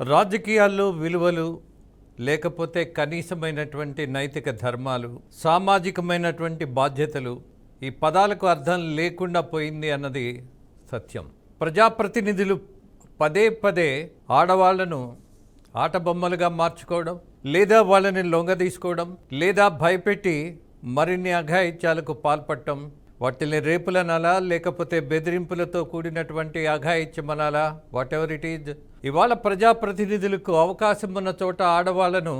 రాజకీయాల్లో విలువలు లేకపోతే కనీసమైనటువంటి నైతిక ధర్మాలు, సామాజికమైనటువంటి బాధ్యతలు ఈ పదాలకు అర్థం లేకుండా పోయింది అన్నది సత్యం. ప్రజాప్రతినిధులు పదే పదే ఆడవాళ్లను ఆటబొమ్మలుగా మార్చుకోవడం, లేదా వాళ్ళని లొంగదీసుకోవడం, లేదా భయపెట్టి మరిన్ని అఘాయిత్యాలకు పాల్పడటం, వాటిని రేపులనాలా లేకపోతే బెదిరింపులతో కూడినటువంటి అఘాయిత్యమనాలా, వాట్ ఎవర్ ఇట్ ఈజ్. ఇవాళ ప్రజాప్రతినిధులకు అవకాశం ఉన్న చోట ఆడవాళ్లను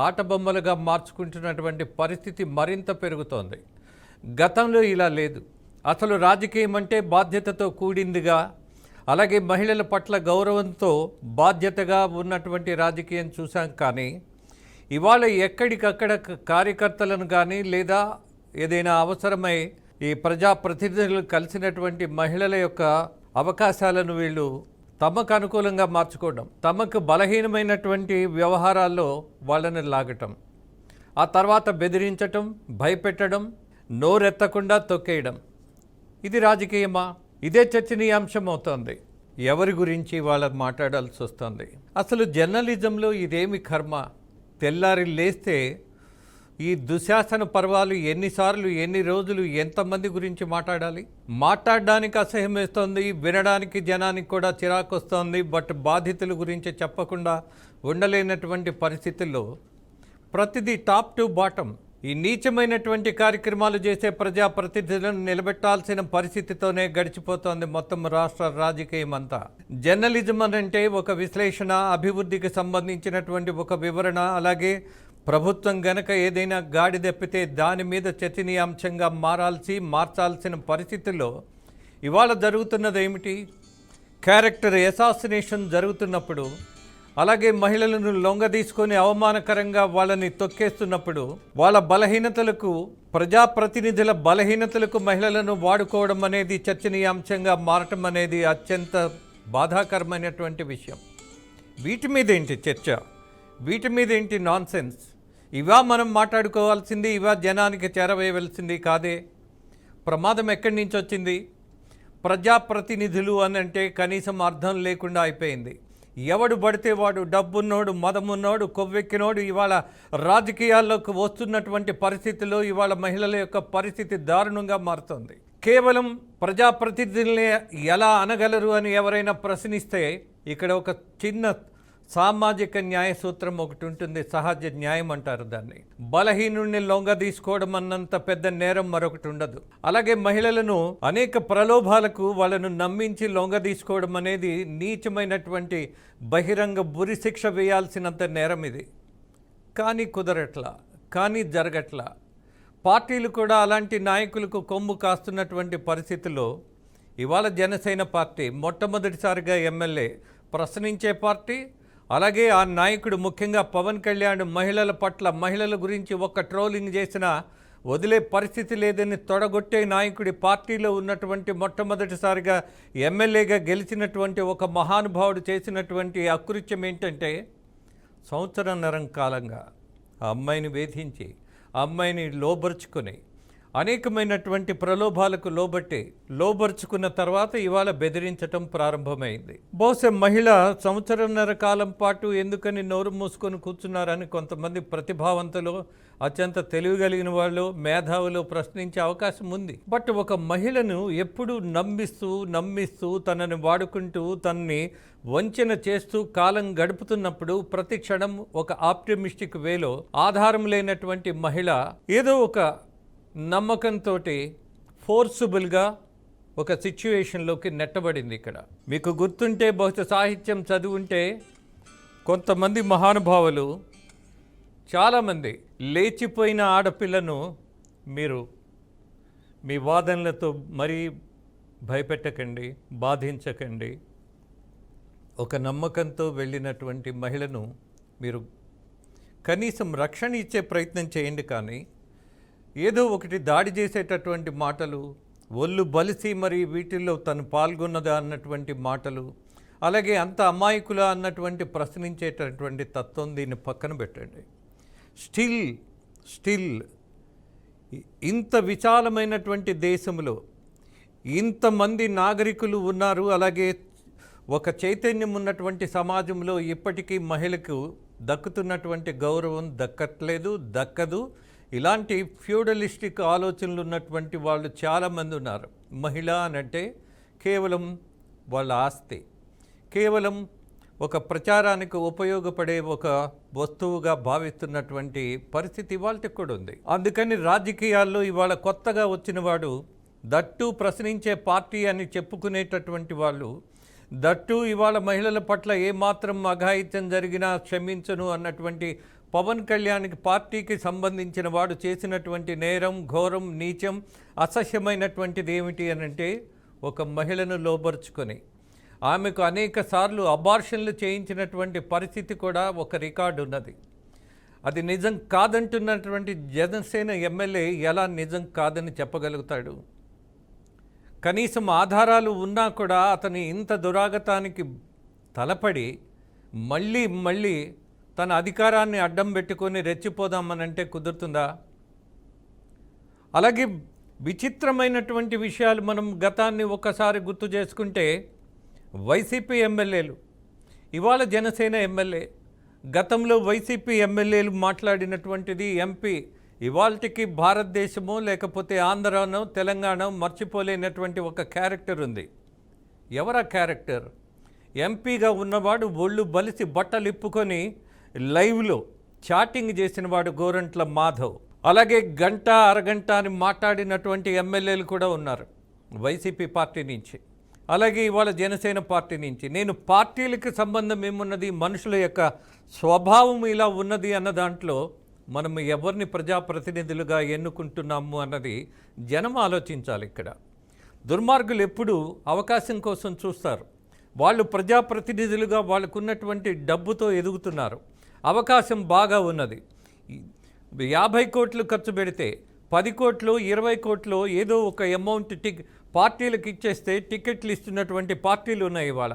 ఆటబొమ్మలుగా మార్చుకుంటున్నటువంటి పరిస్థితి మరింత పెరుగుతోంది. గతంలో ఇలా లేదు. అసలు రాజకీయం అంటే బాధ్యతతో కూడిందిగా, అలాగే మహిళల పట్ల గౌరవంతో బాధ్యతగా ఉన్నటువంటి రాజకీయం చూసాం. కానీ ఇవాళ ఎక్కడికక్కడ కార్యకర్తలను కానీ లేదా ఏదైనా అవసరమై ఈ ప్రజాప్రతినిధులు కలిసినటువంటి మహిళల యొక్క అవకాశాలను వీళ్ళు తమకు అనుకూలంగా మార్చుకోవడం, తమకు బలహీనమైనటువంటి వ్యవహారాల్లో వాళ్ళని లాగటం, ఆ తర్వాత బెదిరించటం, భయపెట్టడం, నోరెత్తకుండా తొక్కేయడం. ఇది రాజకీయమా? ఇదే చర్చనీయాంశం అవుతోంది. ఎవరి గురించి వాళ్ళ మాట్లాడాల్సి వస్తుంది? అసలు జర్నలిజంలో ఇదేమి కర్మ? తెల్లారి లేస్తే ఈ దుశ్శాసన పర్వాలు ఎన్నిసార్లు, ఎన్ని రోజులు, ఎంతమంది గురించి మాట్లాడాలి? మాట్లాడడానికి అసహ్యం వేస్తోంది, వినడానికి జనానికి కూడా చిరాకు వస్తోంది. బట్ బాధితుల గురించి చెప్పకుండా ఉండలేనటువంటి పరిస్థితుల్లో ప్రతిదీ టాప్ టు బాటం ఈ నీచమైనటువంటి కార్యక్రమాలు చేసే ప్రజాప్రతినిధులను నిలబెట్టాల్సిన పరిస్థితితోనే గడిచిపోతోంది మొత్తం రాష్ట్ర రాజకీయం అంతా. జర్నలిజం అంటే ఒక విశ్లేషణ, అభివృద్ధికి సంబంధించినటువంటి ఒక వివరణ, అలాగే ప్రభుత్వం గనక ఏదైనా గాడి తప్పితే దాని మీద చర్చనీయాంశంగా మార్చాల్సిన పరిస్థితుల్లో ఇవాళ జరుగుతున్నది ఏమిటి? క్యారెక్టర్ అసాసినేషన్ జరుగుతున్నప్పుడు, అలాగే మహిళలను లొంగదీసుకొని అవమానకరంగా వాళ్ళని తొక్కేస్తున్నప్పుడు, వాళ్ళ బలహీనతలకు, ప్రజాప్రతినిధుల బలహీనతలకు మహిళలను వాడుకోవడం అనేది చర్చనీయాంశంగా మారటం అనేది అత్యంత బాధాకరమైనటువంటి విషయం. వీటి మీద ఏంటి చర్చ? వీటి మీద ఏంటి నాన్సెన్స్? ఇవా మనం మాట్లాడుకోవాల్సింది, ఇవా జనానికి చేరవేయవలసింది కాదే. ప్రమాదం ఎక్కడి నుంచి వచ్చింది? ప్రజాప్రతినిధులు అని అంటే కనీసం అర్థం లేకుండా అయిపోయింది. ఎవడు పడితే వాడు, డబ్బున్నోడు, మదమున్నోడు, కొవ్వెక్కినోడు ఇవాళ రాజకీయాల్లోకి వస్తున్నటువంటి పరిస్థితుల్లో ఇవాళ మహిళల యొక్క పరిస్థితి దారుణంగా మారుతుంది. కేవలం ప్రజాప్రతినిధుల్ని ఎలా అనగలరు అని ఎవరైనా ప్రశ్నిస్తే ఇక్కడ ఒక చిన్న సామాజిక న్యాయ సూత్రం ఒకటి ఉంటుంది, సహజ న్యాయం అంటారు దాన్ని. బలహీనుడిని లొంగ తీసుకోవడం అన్నంత పెద్ద నేరం మరొకటి ఉండదు. అలాగే మహిళలను అనేక ప్రలోభాలకు వాళ్ళను నమ్మించి లొంగ తీసుకోవడం అనేది నీచమైనటువంటి బహిరంగ బురి శిక్ష వేయాల్సినంత నేరం ఇది. కానీ కుదరట్లా, కానీ జరగట్లా. పార్టీలు కూడా అలాంటి నాయకులకు కొమ్ము కాస్తున్నటువంటి పరిస్థితుల్లో ఇవాళ జనసేన పార్టీ మొట్టమొదటిసారిగా ఎమ్మెల్యే ప్రశ్నించే పార్టీ, అలాగే ఆ నాయకుడు ముఖ్యంగా పవన్ కళ్యాణ్ మహిళల పట్ల, మహిళల గురించి ఒక్క ట్రోలింగ్ చేసినా వదిలే పరిస్థితి లేదని తొడగొట్టే నాయకుడి పార్టీలో ఉన్నటువంటి మొట్టమొదటిసారిగా ఎమ్మెల్యేగా గెలిచినటువంటి ఒక మహానుభావుడు చేసినటువంటి అకృత్యం ఏంటంటే, సంవత్సరన్నర కాలంగా ఆ అమ్మాయిని వేధించి, ఆ అమ్మాయిని లోబరుచుకొని అనేకమైనటువంటి ప్రలోభాలకు లోబరుచుకున్న తర్వాత ఇవాళ బెదిరించటం ప్రారంభమైంది. బహుశా మహిళ సంవత్సరన్నర కాలం పాటు ఎందుకని నోరు మూసుకొని కూర్చున్నారని కొంతమంది ప్రతిభావంతులు, అత్యంత తెలివిగలిగిన వాళ్ళు, మేధావులు ప్రశ్నించే అవకాశం ఉంది. బట్ ఒక మహిళను ఎప్పుడూ నమ్మిస్తూ తనని వాడుకుంటూ, తనని వంచన చేస్తూ కాలం గడుపుతున్నప్పుడు ప్రతి క్షణం ఒక ఆప్టిమిస్టిక్ వేలో ఆధారం లేనటువంటి మహిళ ఏదో ఒక నమ్మకంతో ఫోర్సుబుల్గా ఒక సిచ్యువేషన్లోకి నెట్టబడింది. ఇక్కడ మీకు గుర్తుంటే, బహుశా సాహిత్యం చదువుంటే, కొంతమంది మహానుభావులు చాలామంది లేచిపోయిన ఆడపిల్లను మీరు మీ వాదనలతో మరీ భయపెట్టకండి, బాధించకండి. ఒక నమ్మకంతో వెళ్ళినటువంటి మహిళను మీరు కనీసం రక్షణ ఇచ్చే ప్రయత్నం చేయండి. కానీ ఏదో ఒకటి దాడి చేసేటటువంటి మాటలు, ఒళ్ళు బలిసి మరి వీటిల్లో తను పాల్గొన్నదా అన్నటువంటి మాటలు, అలాగే అంత అమాయకుల అన్నటువంటి ప్రశ్నించేటటువంటి తత్వం, దీన్ని పక్కన పెట్టండి. స్టిల్ ఇంత విశాలమైనటువంటి దేశంలో ఇంతమంది నాగరికులు ఉన్నారు, అలాగే ఒక చైతన్యం ఉన్నటువంటి సమాజంలో ఇప్పటికీ మహిళకు దక్కుతున్నటువంటి గౌరవం దక్కదు. ఇలాంటి ఫ్యూడలిస్టిక్ ఆలోచనలు ఉన్నటువంటి వాళ్ళు చాలామంది ఉన్నారు. మహిళ అనంటే కేవలం వాళ్ళ ఆస్తి, కేవలం ఒక ప్రచారానికి ఉపయోగపడే ఒక వస్తువుగా భావిస్తున్నటువంటి పరిస్థితి ఇవాళకి కూడా ఉంది. అందుకని రాజకీయాల్లో ఇవాళ కొత్తగా వచ్చిన వాడు, దట్టు ప్రశ్నించే పార్టీ అని చెప్పుకునేటటువంటి వాళ్ళు, దట్టు ఇవాళ మహిళల పట్ల ఏమాత్రం అఘాయిత్యం జరిగినా క్షమించను అన్నటువంటి పవన్ కళ్యాణ్కి పార్టీకి సంబంధించిన వాడు చేసినటువంటి నేరం, ఘోరం, నీచం, అసహ్యమైనటువంటిది ఏమిటి అనంటే ఒక మహిళను లోబరుచుకొని ఆమెకు అనేక సార్లు అబార్షన్లు చేయించినటువంటి పరిస్థితి కూడా ఒక రికార్డు ఉన్నది. అది నిజం కాదంటున్నటువంటి జనసేన ఎమ్మెల్యే ఎలా నిజం కాదని చెప్పగలుగుతాడు? కనీసం ఆధారాలు ఉన్నా కూడా అతని ఇంత దురాగతానికి తలపడి మళ్ళీ తన అధికారాన్ని అడ్డం పెట్టుకొని రెచ్చిపోదామనంటే కుదురుతుందా? అలాగే విచిత్రమైనటువంటి విషయాలు మనం గతాన్ని ఒక్కసారి గుర్తు చేసుకుంటే, వైసీపీ ఎమ్మెల్యేలు ఇవాళ జనసేన ఎమ్మెల్యే, గతంలో వైసీపీ ఎమ్మెల్యేలు మాట్లాడినటువంటిది ఎంపీ ఇవాళకి భారతదేశమో లేకపోతే ఆంధ్రానో తెలంగాణ మర్చిపోలేనటువంటి ఒక క్యారెక్టర్ ఉంది. ఎవరా క్యారెక్టర్? ఎంపీగా ఉన్నవాడు ఒళ్ళు బలిసి బట్టలు ఇప్పుకొని లైవ్లో చాటింగ్ చేసిన వాడు గోరంట్ల మాధవ్. అలాగే గంట అరగంట అని మాట్లాడినటువంటి ఎమ్మెల్యేలు కూడా ఉన్నారు వైసీపీ పార్టీ నుంచి, అలాగే ఇవాళ జనసేన పార్టీ నుంచి. నేను పార్టీలకు సంబంధం ఏమున్నది, మనుషుల యొక్క స్వభావం ఇలా ఉన్నది అన్న దాంట్లో మనం ఎవరిని ప్రజాప్రతినిధులుగా ఎన్నుకుంటున్నాము అన్నది జనం ఆలోచించాలి. ఇక్కడ దుర్మార్గులు ఎప్పుడూ అవకాశం కోసం చూస్తారు. వాళ్ళు ప్రజాప్రతినిధులుగా వాళ్ళకున్నటువంటి డబ్బుతో ఎదుగుతున్నారు, అవకాశం బాగా ఉన్నది. 50 కోట్లు ఖర్చు పెడితే 10 కోట్లు 20 కోట్లు ఏదో ఒక అమౌంట్ పార్టీలకు ఇచ్చేస్తే టికెట్లు ఇస్తున్నటువంటి పార్టీలు ఉన్నాయి ఇవాళ.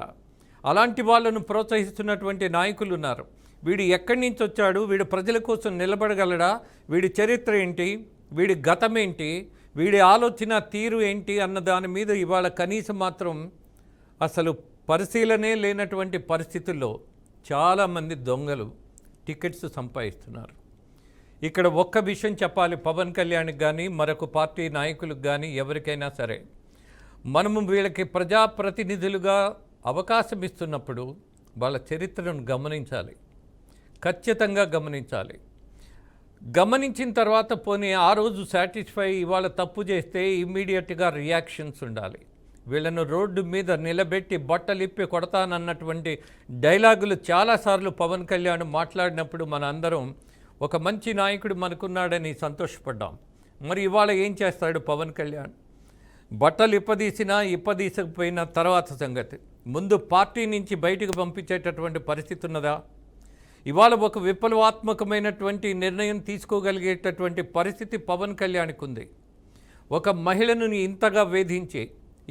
అలాంటి వాళ్ళను ప్రోత్సహిస్తున్నటువంటి నాయకులు ఉన్నారు. వీడు ఎక్కడి నుంచి వచ్చాడు, వీడు ప్రజల కోసం నిలబడగలడా, వీడి చరిత్ర ఏంటి, వీడి గతం ఏంటి, వీడి ఆలోచన తీరు ఏంటి అన్న దాని మీద ఇవాళ కనీసం మాత్రం అసలు పరిశీలనే లేనటువంటి పరిస్థితుల్లో చాలామంది దొంగలు టికెట్స్ సంపాదిస్తున్నారు. ఇక్కడ ఒక్క విషయం చెప్పాలి పవన్ కళ్యాణ్కి కానీ మరొక పార్టీ నాయకులకు కానీ ఎవరికైనా సరే, మనము వీళ్ళకి ప్రజాప్రతినిధులుగా అవకాశం ఇస్తున్నప్పుడు వాళ్ళ చరిత్రను గమనించాలి, ఖచ్చితంగా గమనించాలి. గమనించిన తర్వాత పోనీ ఆ రోజు సాటిస్ఫై, ఇవాళ తప్పు చేస్తే ఇమ్మీడియట్గా రియాక్షన్స్ ఉండాలి. వీళ్ళను రోడ్డు మీద నిలబెట్టి బట్టలిప్పి కొడతానన్నటువంటి డైలాగులు చాలాసార్లు పవన్ కళ్యాణ్ మాట్లాడినప్పుడు మన అందరం ఒక మంచి నాయకుడు మనకున్నాడని సంతోషపడ్డాం. మరి ఇవాళ ఏం చేస్తాడు పవన్ కళ్యాణ్? బట్టలు ఇప్పదీసకపోయిన తర్వాత సంగతి, ముందు పార్టీ నుంచి బయటకు పంపించేటటువంటి పరిస్థితి ఉన్నదా? ఇవాళ ఒక విప్లవాత్మకమైనటువంటి నిర్ణయం తీసుకోగలిగేటటువంటి పరిస్థితి పవన్ కళ్యాణ్కి ఉంది. ఒక మహిళను ఇంతగా వేధించి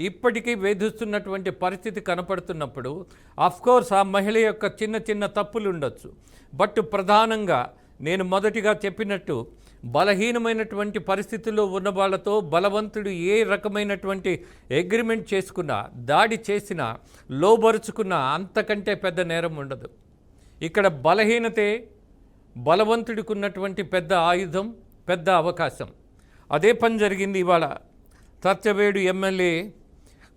ఇప్పటికీ వేధిస్తున్నటువంటి పరిస్థితి కనపడుతున్నప్పుడు అఫ్కోర్స్ ఆ మహిళ యొక్క చిన్న తప్పులు ఉండొచ్చు. బట్ ప్రధానంగా నేను మొదటిగా చెప్పినట్టు బలహీనమైనటువంటి పరిస్థితుల్లో ఉన్న వాళ్ళతో బలవంతుడు ఏ రకమైనటువంటి అగ్రిమెంట్ చేసుకున్నా, దాడి చేసినా, లోబరుచుకున్నా అంతకంటే పెద్ద నేరం ఉండదు. ఇక్కడ బలహీనతే బలవంతుడికి ఉన్నటువంటి పెద్ద ఆయుధం, పెద్ద అవకాశం. అదే పని జరిగింది ఇవాళ. సత్యవేడు ఎమ్మెల్యే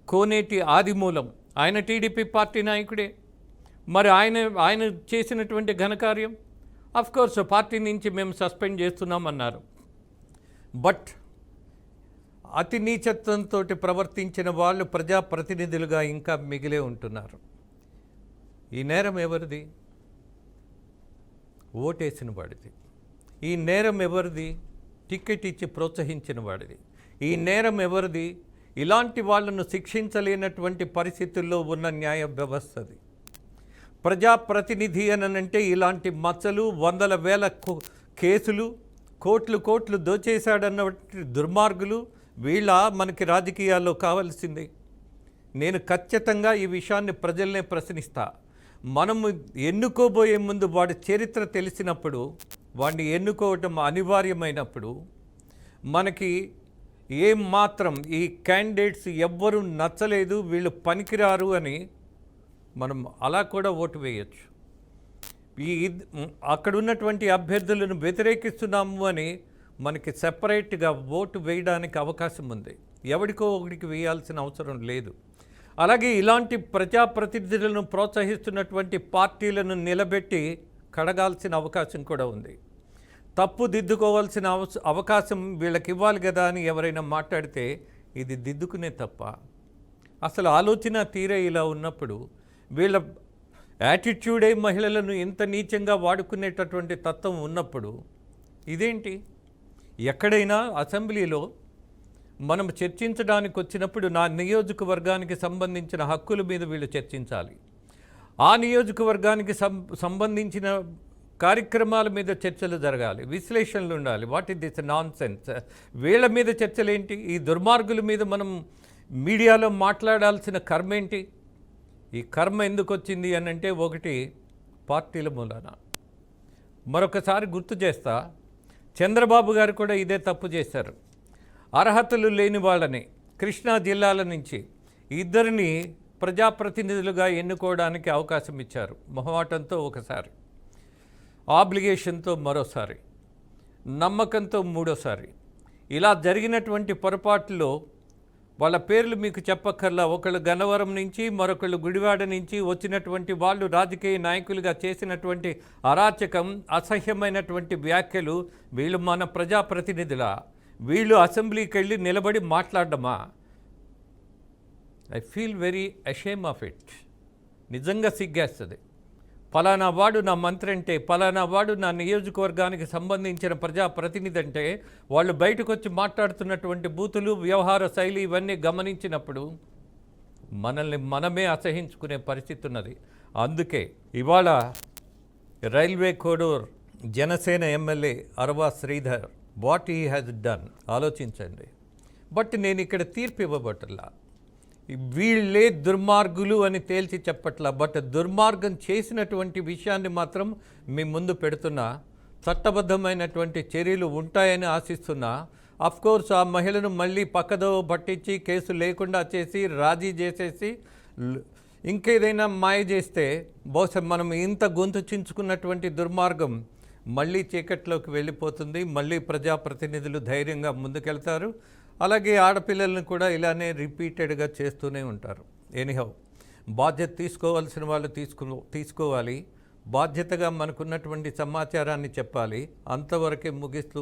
కోనేటి ఆదిమూలం, ఆయన టీడీపీ పార్టీ నాయకుడే. మరి ఆయన చేసినటువంటి ఘనకార్యం, అఫ్కోర్స్ పార్టీ నుంచి మేము సస్పెండ్ చేస్తున్నామన్నారు. బట్ అతి నీచత్వంతో ప్రవర్తించిన వాళ్ళు ప్రజాప్రతినిధులుగా ఇంకా మిగిలే ఉంటున్నారు. ఈ నేరం ఎవరిది? ఓటేసిన వాడిది. ఈ నేరం ఎవరిది? టికెట్ ఇచ్చి ప్రోత్సహించిన వాడిది. ఈ నేరం ఎవరిది? ఇలాంటి వాళ్ళను శిక్షించలేనటువంటి పరిస్థితుల్లో ఉన్న న్యాయ వ్యవస్థది. ప్రజాప్రతినిధి అనంటే ఇలాంటి మచ్చలు, వందల వేల కేసులు, కోట్లు దోచేశాడన్నటువంటి దుర్మార్గులు వీళ్ళ మనకి రాజకీయాల్లో కావాల్సింది. నేను ఖచ్చితంగా ఈ విషయాన్ని ప్రజల్నే ప్రశ్నిస్తా. మనము ఎన్నుకోబోయే ముందు వాడి చరిత్ర తెలిసినప్పుడు, వాడిని ఎన్నుకోవటం అనివార్యమైనప్పుడు, మనకి ఏం మాత్రం ఈ క్యాండిడేట్స్ ఎవ్వరూ నచ్చలేదు, వీళ్ళు పనికిరారు అని మనం అలా కూడా ఓటు వేయచ్చు. అక్కడ ఉన్నటువంటి అభ్యర్థులను వ్యతిరేకిస్తున్నాము అని మనకి సెపరేట్గా ఓటు వేయడానికి అవకాశం ఉంది. ఎవరికో ఒకరికి వేయాల్సిన అవసరం లేదు. అలాగే ఇలాంటి ప్రజాప్రతినిధులను ప్రోత్సహిస్తున్నటువంటి పార్టీలను నిలబెట్టి కడగాల్సిన అవకాశం కూడా ఉంది. తప్పు దిద్దుకోవాల్సిన అవకాశం వీళ్ళకి ఇవ్వాలి కదా అని ఎవరైనా మాట్లాడితే ఇది దిద్దుకునే తప్ప. అసలు ఆలోచన తీరే ఇలా ఉన్నప్పుడు వీళ్ళ యాటిట్యూడే మహిళలను ఇంత నీచంగా వాడుకునేటటువంటి తత్వం ఉన్నప్పుడు ఇదేంటి? ఎక్కడైనా అసెంబ్లీలో మనం చర్చించడానికి వచ్చినప్పుడు నా నియోజకవర్గానికి సంబంధించిన హక్కుల మీద వీళ్ళు చర్చించాలి. ఆ నియోజకవర్గానికి సంబంధించిన కార్యక్రమాల మీద చర్చలు జరగాలి, విశ్లేషణలు ఉండాలి. What is this non sense? వీళ్ళ మీద చర్చలేంటి? ఈ దుర్మార్గుల మీద మనం మీడియాలో మాట్లాడాల్సిన కర్మ ఏంటి? ఈ కర్మ ఎందుకు వచ్చింది అని అంటే, ఒకటి పార్టీల మూలాన. మరొకసారి గుర్తు చేస్తా, చంద్రబాబు గారు కూడా ఇదే తప్పు చేశారు. అర్హతలు లేని వాళ్ళని కృష్ణా జిల్లాల నుంచి ఇద్దరిని ప్రజాప్రతినిధులుగా ఎన్నుకోవడానికి అవకాశం ఇచ్చారు. మొహమాటంతో ఒకసారి, ఆబ్లిగేషన్తో మరోసారి, నమ్మకంతో మూడోసారి. ఇలా జరిగినటువంటి పొరపాటులో వాళ్ళ పేర్లు మీకు చెప్పక్కర్లా. ఒకళ్ళు గన్నవరం నుంచి, మరొకళ్ళు గుడివాడ నుంచి వచ్చినటువంటి వాళ్ళు రాజకీయ నాయకులుగా చేసినటువంటి అరాచకం, అసహ్యమైనటువంటి వ్యాఖ్యలు. వీళ్ళు మన ప్రజాప్రతినిధుల? వీళ్ళు అసెంబ్లీకి వెళ్ళి నిలబడి మాట్లాడమా? I feel very ashamed of it. నిజంగా సిగ్గేస్తుంది. పలానా వాడు నా మంత్రి అంటే, పలానా వాడు నా నియోజకవర్గానికి సంబంధించిన ప్రజాప్రతినిధి అంటే, వాళ్ళు బయటకు వచ్చి మాట్లాడుతున్నటువంటి బూతులు, వ్యవహార శైలి ఇవన్నీ గమనించినప్పుడు మనల్ని మనమే అసహించుకునే పరిస్థితి ఉన్నది. అందుకే ఇవాళ railway Kodur Janasena MLA Arava Sridhar what he has done ఆలోచించండి. బట్ నేను ఇక్కడ తీర్పు ఇవ్వబట్టలా, వీళ్ళే దుర్మార్గులు అని తేల్చి చెప్పట్లా. బట్ దుర్మార్గం చేసినటువంటి విషయాన్ని మాత్రం మీ ముందు పెడుతున్నా. చట్టబద్ధమైనటువంటి చర్యలు ఉంటాయని ఆశిస్తున్నా. అఫ్కోర్స్ ఆ మహిళను మళ్ళీ పక్కదో పట్టించి కేసు లేకుండా చేసి రాజీ చేసేసి ఇంకేదైనా మాయ చేస్తే బహుశా మనం ఇంత గొంతు చించుకున్నటువంటి దుర్మార్గం మళ్ళీ చీకట్లోకి వెళ్ళిపోతుంది. మళ్ళీ ప్రజాప్రతినిధులు ధైర్యంగా ముందుకెళ్తారు. అలాగే ఆడపిల్లలను కూడా ఇలానే రిపీటెడ్గా చేస్తూనే ఉంటారు. ఎనీహౌ, బాధ్యత తీసుకోవాల్సిన వాళ్ళు తీసుకోవాలి. బాధ్యతగా మనకున్నటువంటి సమాచారాన్ని చెప్పాలి. అంతవరకే ముగిస్తూ